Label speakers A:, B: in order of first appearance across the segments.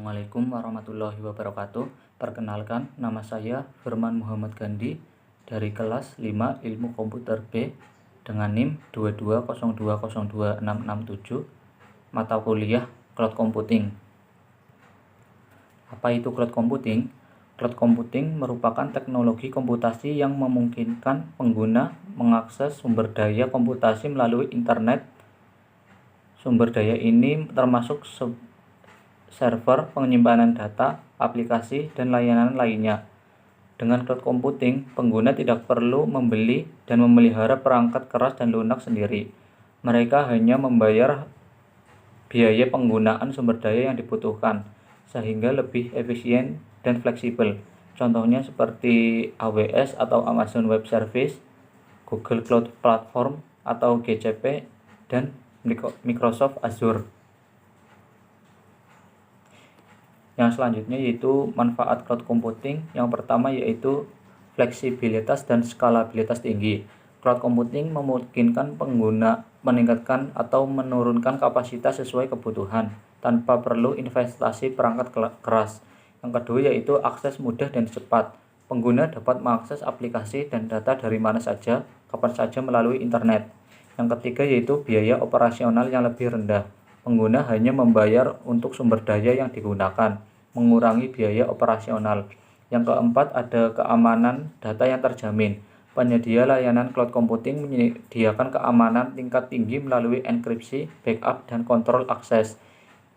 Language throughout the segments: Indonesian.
A: Assalamualaikum warahmatullahi wabarakatuh. Perkenalkan, nama saya Firman Muhammad Gandhi dari kelas 5 Ilmu Komputer B dengan NIM 220202667, mata kuliah Cloud Computing. Apa itu Cloud Computing? Cloud Computing merupakan teknologi komputasi yang memungkinkan pengguna mengakses sumber daya komputasi melalui internet. Sumber daya ini termasuk server, penyimpanan data, aplikasi, dan layanan lainnya. Dengan cloud computing, pengguna tidak perlu membeli dan memelihara perangkat keras dan lunak sendiri. Mereka hanya membayar biaya penggunaan sumber daya yang dibutuhkan, sehingga lebih efisien dan fleksibel. Contohnya seperti AWS atau Amazon Web Service, Google Cloud Platform atau GCP, dan Microsoft Azure. Yang selanjutnya yaitu manfaat cloud computing. Yang pertama yaitu fleksibilitas dan skalabilitas tinggi. Cloud computing memungkinkan pengguna meningkatkan atau menurunkan kapasitas sesuai kebutuhan tanpa perlu investasi perangkat keras. Yang kedua yaitu akses mudah dan cepat. Pengguna dapat mengakses aplikasi dan data dari mana saja, kapan saja melalui internet. Yang ketiga yaitu biaya operasional yang lebih rendah. Pengguna hanya membayar untuk sumber daya yang digunakan, mengurangi biaya operasional. Yang keempat, ada keamanan data yang terjamin. Penyedia layanan cloud computing menyediakan keamanan tingkat tinggi melalui enkripsi, backup, dan kontrol akses.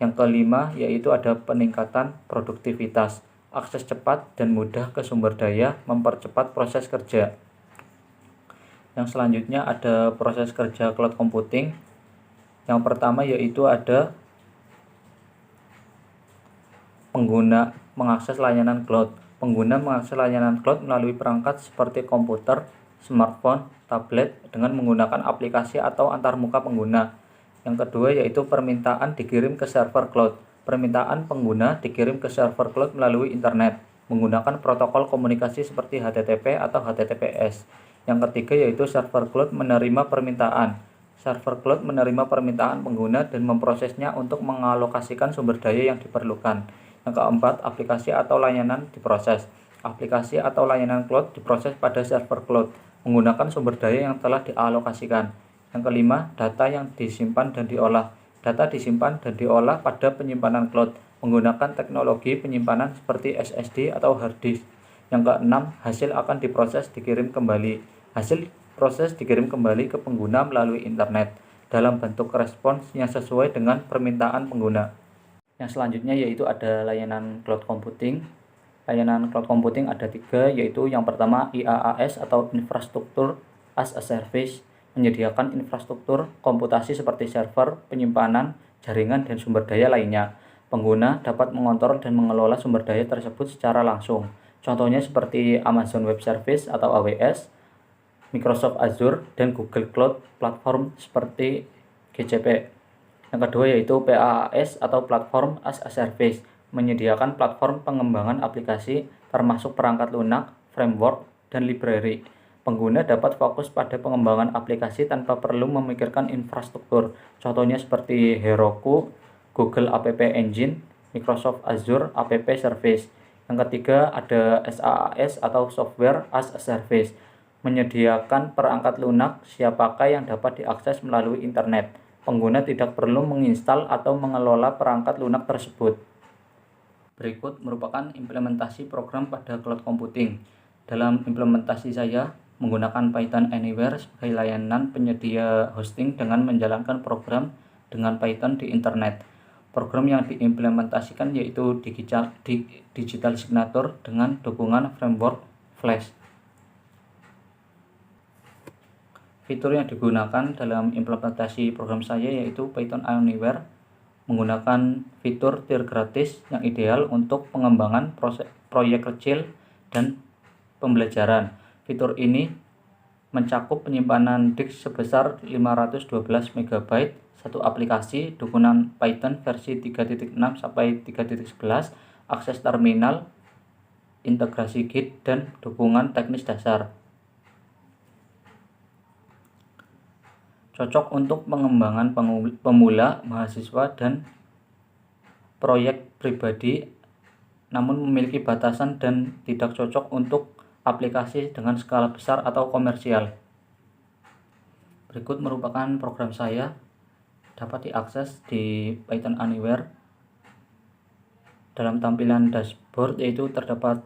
A: Yang kelima, yaitu ada peningkatan produktivitas. Akses cepat dan mudah ke sumber daya mempercepat proses kerja. Yang selanjutnya ada proses kerja cloud computing. Yang pertama yaitu ada pengguna mengakses layanan cloud. Pengguna mengakses layanan cloud melalui perangkat seperti komputer, smartphone, tablet dengan menggunakan aplikasi atau antarmuka pengguna. Yang kedua yaitu permintaan dikirim ke server cloud. Permintaan pengguna dikirim ke server cloud melalui internet menggunakan protokol komunikasi seperti HTTP atau HTTPS. Yang ketiga yaitu server cloud menerima permintaan. Server cloud menerima permintaan pengguna dan memprosesnya untuk mengalokasikan sumber daya yang diperlukan. Yang keempat, aplikasi atau layanan diproses. Aplikasi atau layanan cloud diproses pada server cloud menggunakan sumber daya yang telah dialokasikan. Yang kelima, data yang disimpan dan diolah. Data disimpan dan diolah pada penyimpanan cloud menggunakan teknologi penyimpanan seperti SSD atau hard disk. Yang keenam, hasil akan diproses dikirim kembali. Hasil proses dikirim kembali ke pengguna melalui internet dalam bentuk respons yang sesuai dengan permintaan pengguna. Yang selanjutnya yaitu ada layanan cloud computing. Layanan cloud computing ada 3, yaitu yang pertama IaaS atau infrastruktur as a service, menyediakan infrastruktur komputasi seperti server, penyimpanan, jaringan, dan sumber daya lainnya. Pengguna dapat mengontrol dan mengelola sumber daya tersebut secara langsung. Contohnya seperti Amazon Web Service atau AWS, Microsoft Azure, dan Google Cloud Platform seperti GCP. Yang kedua yaitu PaaS atau Platform as a Service, menyediakan platform pengembangan aplikasi termasuk perangkat lunak, framework, dan library. Pengguna dapat fokus pada pengembangan aplikasi tanpa perlu memikirkan infrastruktur. Contohnya seperti Heroku, Google App Engine, Microsoft Azure App Service. Yang ketiga ada SaaS atau Software as a Service, menyediakan perangkat lunak siap pakai yang dapat diakses melalui internet. Pengguna tidak perlu menginstal atau mengelola perangkat lunak tersebut. Berikut merupakan implementasi program pada cloud computing. Dalam implementasi saya menggunakan Python Anywhere sebagai layanan penyedia hosting dengan menjalankan program dengan Python di internet. Program yang diimplementasikan yaitu digital signature dengan dukungan framework Flash. Fitur yang digunakan dalam implementasi program saya yaitu Python Anywhere, menggunakan fitur tier gratis yang ideal untuk pengembangan proyek kecil dan pembelajaran. Fitur ini mencakup penyimpanan disk sebesar 512 MB, satu aplikasi, dukungan Python versi 3.6 sampai 3.11, akses terminal, integrasi Git, dan dukungan teknis dasar. Cocok untuk pengembangan pemula, mahasiswa, dan proyek pribadi namun memiliki batasan dan tidak cocok untuk aplikasi dengan skala besar atau komersial. Berikut merupakan program saya, dapat diakses di Python Anywhere. Dalam tampilan dashboard yaitu terdapat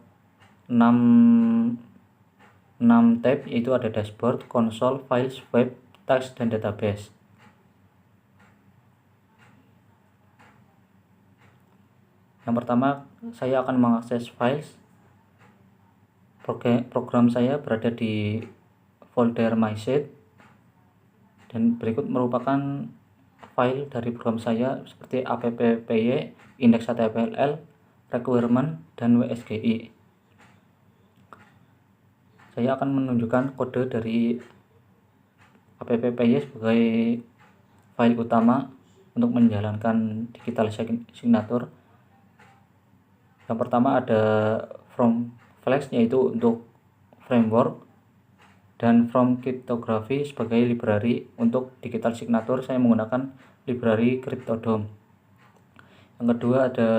A: 6 tab, yaitu ada dashboard, console, files, web, text, dan database. Yang pertama, saya akan mengakses files. Program saya berada di folder MySheet, dan berikut merupakan file dari program saya seperti appy, index.html, requirement, dan wsgi. Saya akan menunjukkan kode dari appy sebagai file utama untuk menjalankan digital signature. Yang pertama ada from Flex, yaitu untuk framework, dan from cryptography sebagai library. Untuk digital signature saya menggunakan library Cryptodome. Yang kedua ada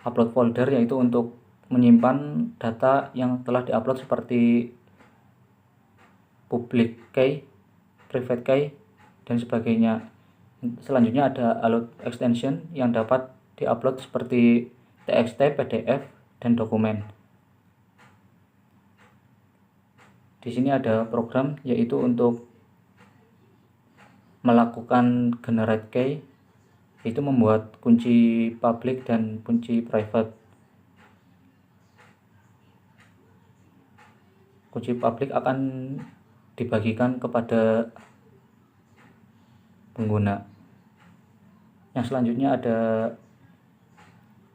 A: upload folder, yaitu untuk menyimpan data yang telah diupload seperti public key, private key, dan sebagainya. Selanjutnya ada upload extension yang dapat diupload seperti txt, pdf, dan dokumen. Di sini ada program yaitu untuk melakukan generate key, yaitu membuat kunci public dan kunci private. Kunci public akan dibagikan kepada pengguna. Yang selanjutnya ada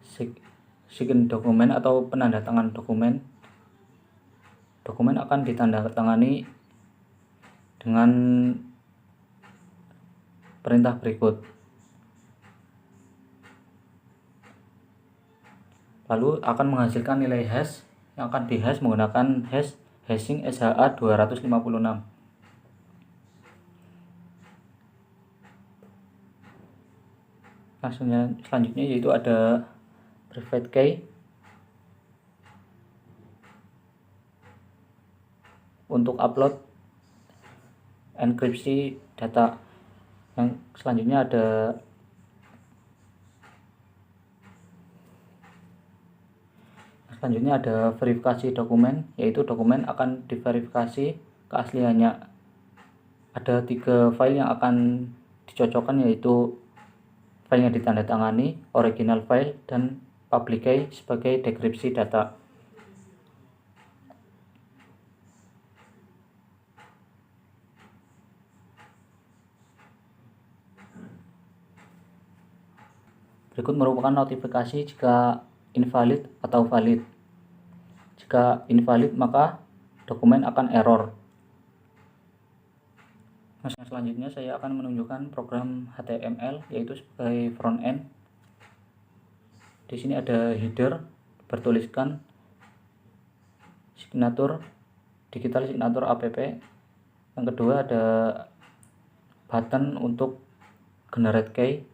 A: sign dokumen atau penandatangan dokumen. Dokumen akan ditandatangani dengan perintah berikut. Lalu akan menghasilkan nilai hash yang akan dihash menggunakan hashing SHA-256. Selanjutnya yaitu ada private key. Untuk upload enkripsi data. Yang selanjutnya ada verifikasi dokumen, yaitu dokumen akan diverifikasi keasliannya. Ada 3 file yang akan dicocokkan, yaitu file yang ditandatangani, original file, dan public key sebagai dekripsi data. Berikut merupakan notifikasi jika invalid atau valid. Jika invalid maka dokumen akan error. Selanjutnya saya akan menunjukkan program HTML, yaitu sebagai front end. Di sini ada header bertuliskan signature, digital signature app. Yang kedua ada button untuk generate key.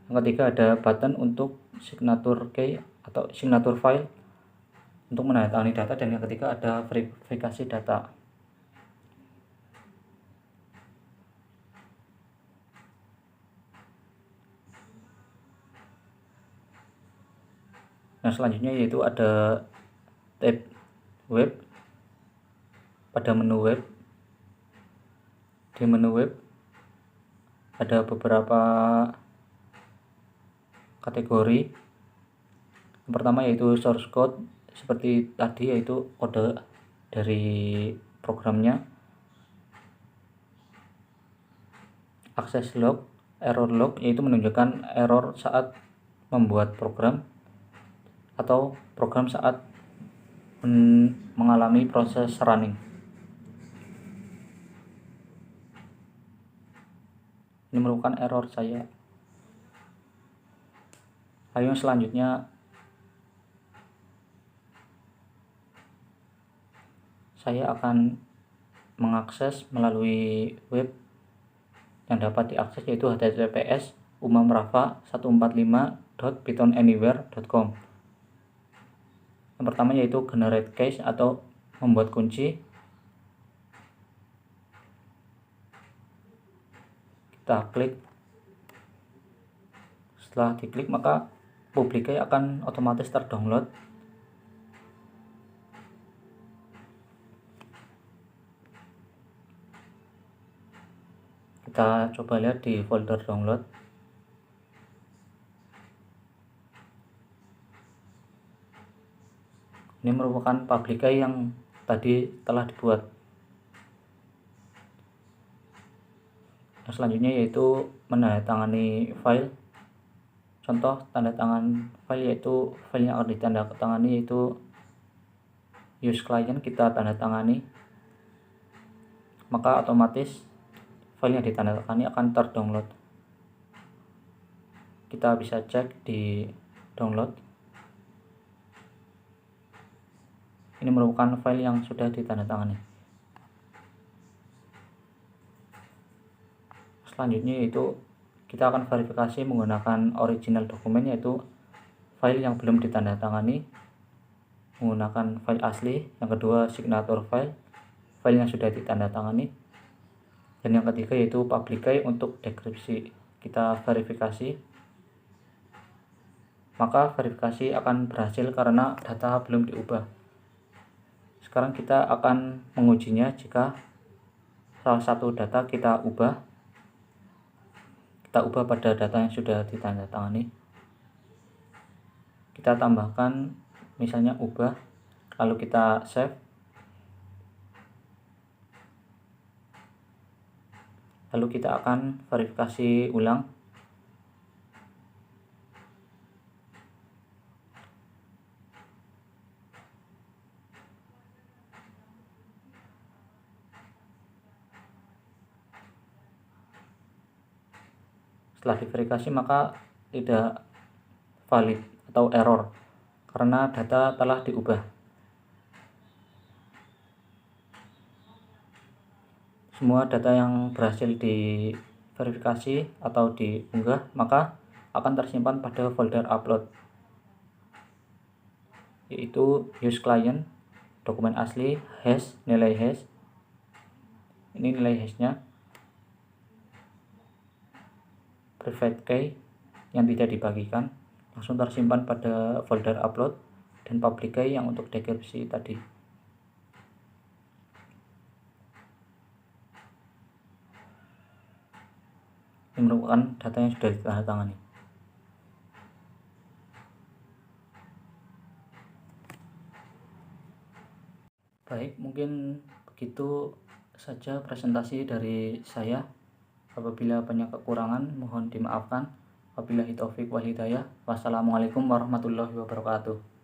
A: Yang ketiga ada button untuk signature key atau signature file untuk menandatangani data, dan yang ketiga ada verifikasi data. Nah, selanjutnya yaitu ada tab web. Pada menu web, di menu web ada beberapa kategori. Yang pertama yaitu source code, seperti tadi yaitu kode dari programnya. Access log, error log, yaitu menunjukkan error saat membuat program atau program saat mengalami proses running. Ini merupakan error saya. Lalu selanjutnya saya akan mengakses melalui web yang dapat diakses, yaitu https://umamrafa145 www.pythonanywhere.com. Yang pertama yaitu generate cache atau membuat kunci. Kita klik. Setelah diklik maka public key akan otomatis terdownload. Kita coba lihat di folder download. Ini merupakan public key yang tadi telah dibuat. Nah, selanjutnya yaitu menandatangani file. Contoh tanda tangan file yaitu file yang akan ditandatangani yaitu use client, kita tanda tangani, maka otomatis file yang ditandatangani akan terdownload. Kita bisa cek di download. Ini merupakan file yang sudah ditandatangani. Selanjutnya yaitu kita akan verifikasi menggunakan original dokumen, yaitu file yang belum ditandatangani menggunakan file asli. Yang kedua signature file, file yang sudah ditandatangani. Dan yang ketiga yaitu public key untuk dekripsi. Kita verifikasi, maka verifikasi akan berhasil karena data belum diubah. Sekarang kita akan mengujinya jika salah satu data kita ubah pada data yang sudah ditandatangani. Kita tambahkan misalnya ubah, lalu kita save, lalu kita akan verifikasi ulang. Setelah diverifikasi maka tidak valid atau error karena data telah diubah. Semua data yang berhasil diverifikasi atau diunggah maka akan tersimpan pada folder upload, yaitu use client, dokumen asli, hash, nilai hash. Ini nilai hashnya. Private key yang tidak dibagikan langsung tersimpan pada folder upload, dan public key yang untuk dekripsi tadi. Ini merupakan data yang sudah ditandatangani. Baik, mungkin begitu saja presentasi dari saya. Apabila banyak kekurangan mohon dimaafkan. Wabillahi taufik wal hidayah. Wassalamualaikum warahmatullahi wabarakatuh.